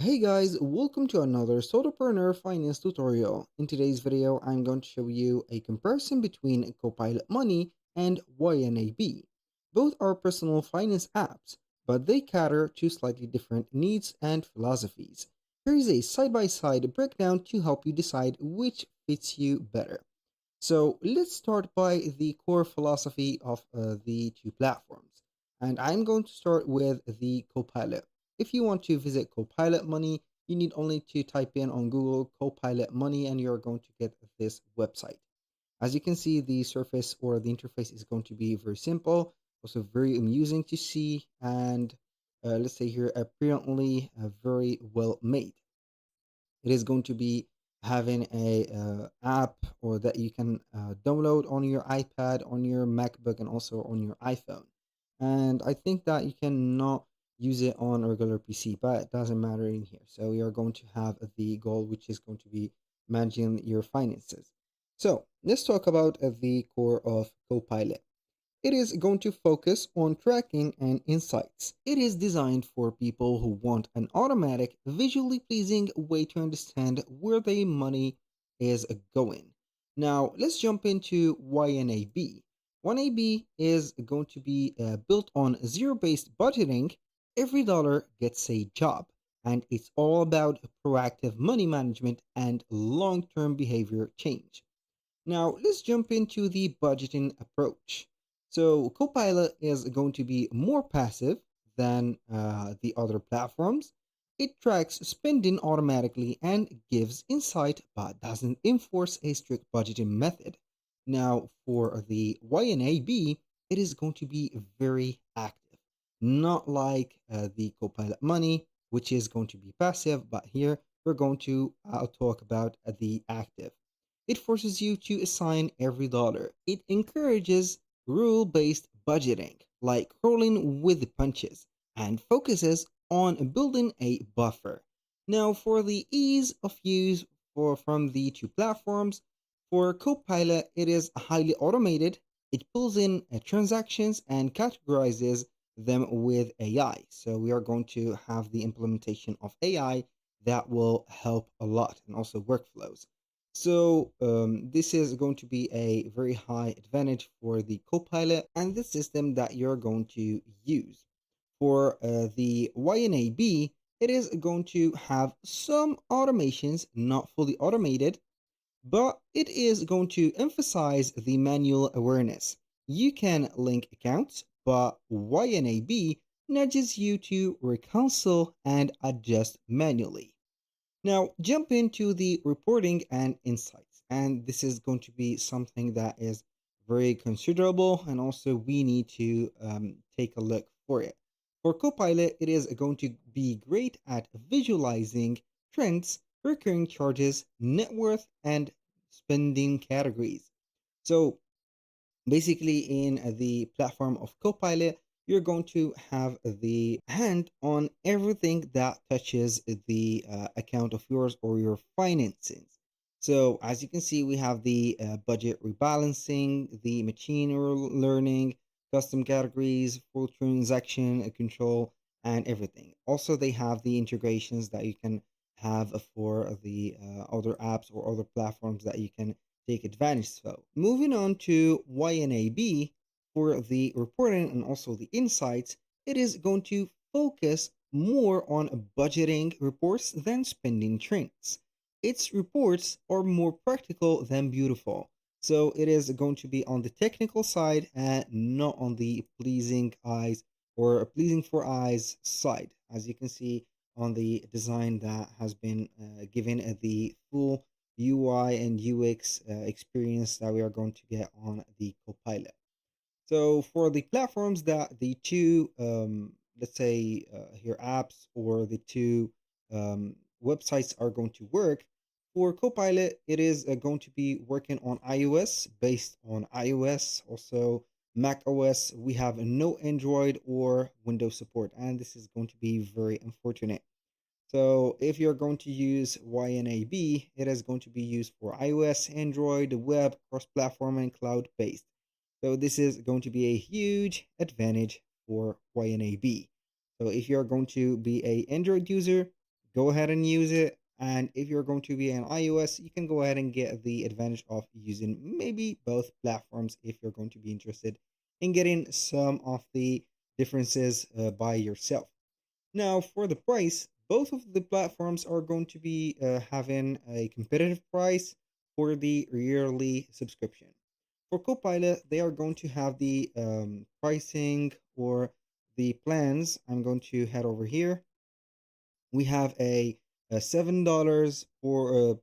Hey guys, welcome to another Solopreneur Finance tutorial. In today's video, I'm going to show you a comparison between Copilot Money and YNAB. Both are personal finance apps, but they cater to slightly different needs and philosophies. Here is a side-by-side breakdown to help you decide which fits you better. So let's start by the core philosophy of the two platforms. And I'm going to start with the Copilot. If you want to visit Copilot Money, you need only to type in on Google Copilot Money and you're going to get this website. As you can see, the surface or the interface is going to be very simple, also very amusing to see, and let's say here, apparently very well made. It is going to be having a app or that you can download on your iPad, on your MacBook, and also on your iPhone. And I think that you cannot use it on a regular PC, but it doesn't matter in here. So we are going to have the goal, which is going to be managing your finances. So let's talk about the core of Copilot. It is going to focus on tracking and insights. It is designed for people who want an automatic, visually pleasing way to understand where their money is going. Now, let's jump into YNAB. YNAB is going to be built on zero based budgeting. Every dollar gets a job, and it's all about proactive money management and long term behavior change. Now, let's jump into the budgeting approach. So, Copilot is going to be more passive than the other platforms. It tracks spending automatically and gives insight, but doesn't enforce a strict budgeting method. Now, for the YNAB, it is going to be very active, not like the Copilot Money, which is going to be passive, but here we're going to talk about the active. It forces you to assign every dollar. It encourages rule based budgeting, like rolling with the punches, and focuses on building a buffer. Now, for the ease of use from the two platforms, for Copilot, it is highly automated. It pulls in transactions and categorizes them with AI. So, we are going to have the implementation of AI that will help a lot and also workflows. So this is going to be a very high advantage for the Copilot and the system that you're going to use. For the YNAB, it is going to have some automations, not fully automated, but it is going to emphasize the manual awareness. You can link accounts, but YNAB nudges you to reconcile and adjust manually. Now, jump into the reporting and insights. And this is going to be something that is very considerable, and also we need to take a look for it. For Copilot, it is going to be great at visualizing trends, recurring charges, net worth, and spending categories. So, basically, in the platform of Copilot, you're going to have the hand on everything that touches the account of yours or your finances. So, as you can see, we have the budget rebalancing, the machine learning, custom categories, full transaction control, and everything. Also, they have the integrations that you can have for the other apps or other platforms that you can take advantage of. Moving on to YNAB for the reporting and also the insights, it is going to focus more on budgeting reports than spending trends. Its reports are more practical than beautiful. So it is going to be on the technical side and not on the pleasing eyes or pleasing for eyes side. As you can see on the design that has been given at the full UI and UX experience that we are going to get on the Copilot. So for the platforms that the two, let's say here apps or the two websites are going to work, for Copilot, it is going to be working on iOS, based on iOS, also Mac OS. We have no Android or Windows support, and this is going to be very unfortunate. So if you're going to use YNAB, it is going to be used for iOS, Android, web, cross-platform, and cloud-based. So this is going to be a huge advantage for YNAB. So if you're going to be a Android user, go ahead and use it. And if you're going to be an iOS, you can go ahead and get the advantage of using maybe both platforms if you're going to be interested in getting some of the differences by yourself. Now, for the price, both of the platforms are going to be having a competitive price for the yearly subscription. For Copilot, they are going to have the pricing or the plans. I'm going to head over here. We have a $7 for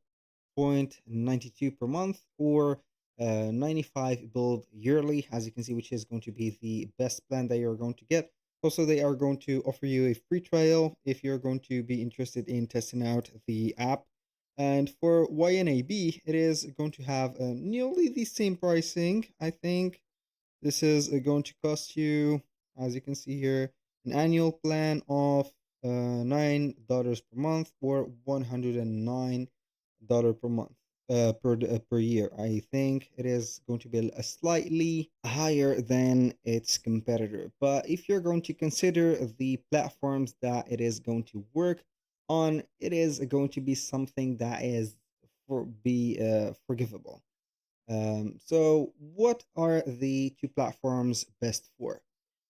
0.92 per month, or 95 build yearly, as you can see, which is going to be the best plan that you're going to get. Also, they are going to offer you a free trial if you're going to be interested in testing out the app. And for YNAB, it is going to have nearly the same pricing. I think this is going to cost you, as you can see here, an annual plan of $9 per month, or $109 per month per year. I think it is going to be a slightly higher than its competitor. But if you're going to consider the platforms that it is going to work on, it is going to be something that is forgivable. So, what are the two platforms best for?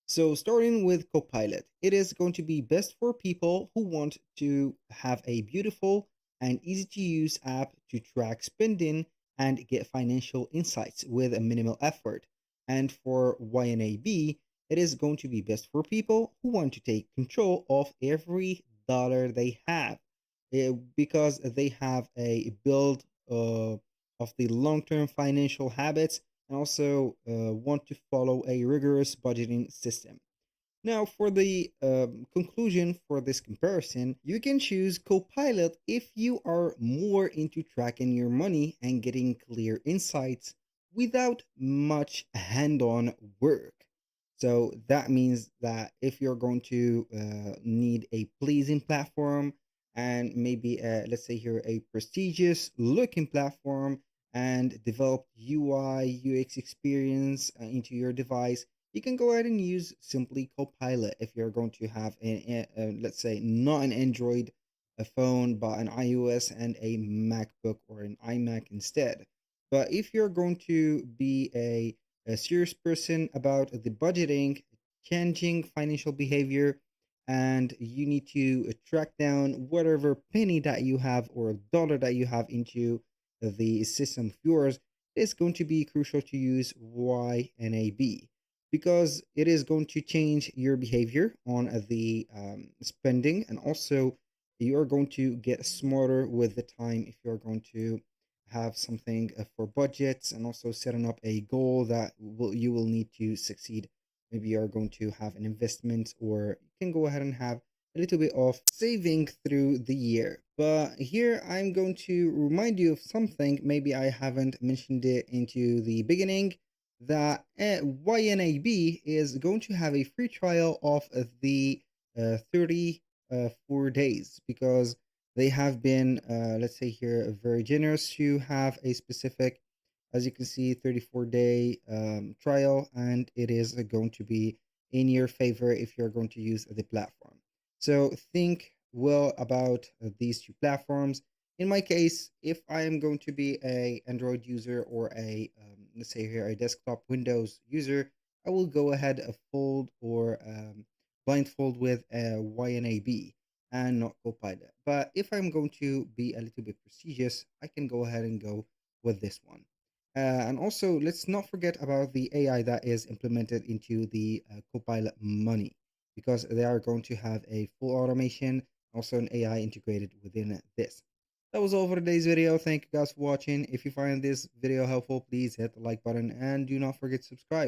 So, starting with Copilot, it is going to be best for people who want to have a beautiful and easy to use app to track spending and get financial insights with a minimal effort. And for YNAB, it is going to be best for people who want to take control of every dollar they have, because they have a build of the long term financial habits, and also want to follow a rigorous budgeting system. Now, for the conclusion for this comparison, you can choose Copilot if you are more into tracking your money and getting clear insights without much hand on work. So that means that if you're going to need a pleasing platform, and maybe, let's say here, a prestigious looking platform, and develop UI, UX experience into your device, you can go ahead and use simply Copilot if you're going to have let's say, not an Android a phone, but an iOS and a MacBook or an iMac instead. But if you're going to be a serious person about the budgeting, changing financial behavior, and you need to track down whatever penny that you have or dollar that you have into the system of yours, it's going to be crucial to use YNAB, because it is going to change your behavior on the spending, and also you are going to get smarter with the time if you're going to have something for budgets, and also setting up a goal that you will need to succeed. Maybe you are going to have an investment, or you can go ahead and have a little bit of saving through the year. But here I'm going to remind you of something, maybe I haven't mentioned it into the beginning, that YNAB is going to have a free trial of the 34 days, because they have been, let's say here, very generous to have a specific, as you can see, 34-day trial, and it is going to be in your favor if you're going to use the platform. So think well about these two platforms. In my case, if I am going to be a Android user, or a let's say here, a desktop Windows user, I will go ahead a fold, or blindfold with a YNAB and not Copilot. But if I'm going to be a little bit prestigious, I can go ahead and go with this one. And also, let's not forget about the AI that is implemented into the Copilot Money, because they are going to have a full automation, also an AI integrated within this. That was all for today's video. Thank you guys for watching. If you find this video helpful, please hit the like button and do not forget to subscribe.